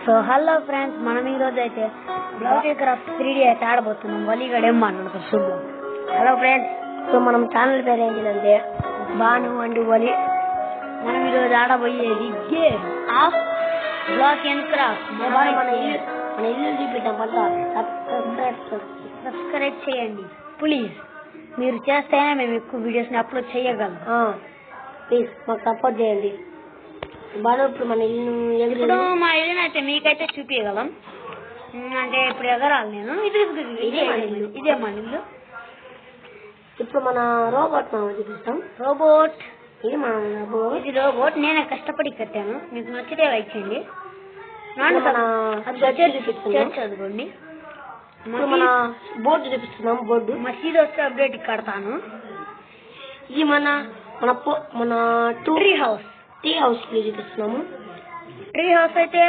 So hello friends, మనం ఈరోజు అయితే బ్లౌజీ క్రాఫ్ట్ 3D అయితే ఆడబోతున్నాం. వలీగడ ఏం మాట్లాడుతారు చూద్దాం. హలో ఫ్రెండ్స్, సో మనం ఛానల్ పేరు ఏంటిదంటే బాను అండ్ వలి. మనం ఈరోజు ఆడబోయేది game of block and craft. మన ఇల్లు చూపిద్దాం. సబ్స్క్రైబ్ చేయండి ప్లీజ్. మీరు చేస్తేనే మేము ఎక్కువ వీడియోస్ని అప్లోడ్ చేయగలం. ప్లీజ్ మాకు సపోర్ట్ చేయండి. బాగా ఇప్పుడు మన ఇల్లు మా ఇల్లుని అయితే మీకైతే చూపించగలం. అంటే ఇప్పుడు ఎగరాలి నేను. ఇదే మన ఇల్లు. ఇప్పుడు మన రోబోట్ మనం చూపిస్తాం. రోబోట్ ఇది రోబోట్ నేనే కష్టపడి కట్టాను. మీకు నచ్చితే లైక్ చేయండి. చదువుకోండి. మన బోర్డు చూపిస్తున్నాం. బోర్డు మసీదు వస్తే అప్డేట్ కడతాను. ఇది మన ట్రీ హౌస్ చూపిస్తున్నాము. ట్రీ హౌస్ అయితే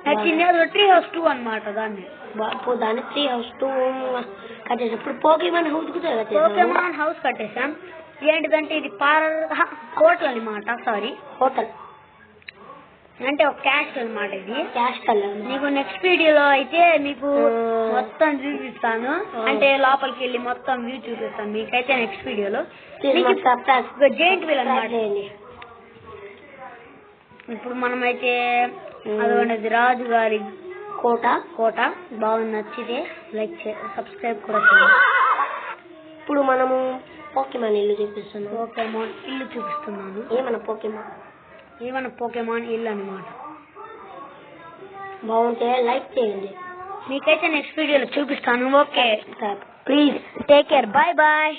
నచ్చింది. అది ట్రీ హౌస్ 2 అనమాట. దాన్ని ట్రీ హౌస్ 2 కట్టేసాం. ఇప్పుడు పోకేమాన్ హౌస్ కట్టేసాం. ఏంటిదంటే ఇది హోటల్ అనమాట. హోటల్ అంటే ఒక క్యాస్ట్ అనమాట. ఇది క్యాస్టల్. నీకు నెక్స్ట్ వీడియోలో అయితే మీకు మొత్తం చూపిస్తాను. అంటే లోపలికి వెళ్ళి మొత్తం వ్యూ చూపిస్తాను మీకైతే నెక్స్ట్ వీడియోలో. జైంట్ వీల్ అనమాట. ఇప్పుడు మనమైతే అదొకటి రాజు గారి కోట బాగా నచ్చితే లైక్ సబ్స్క్రైబ్ కూడా చేయండి. ఇప్పుడు మనము పోకేమాన్ ఇల్లు చూపిస్తున్నాను. పోకేమాన్ ఇల్లు చూపిస్తున్నాను. ఏమన్నా పోకేమాన్ ఇల్లు అనమాట. బాగుంటే లైక్ చేయండి. మీకైతే నెక్స్ట్ వీడియోలో చూపిస్తాను. Okay please take care. Bye bye.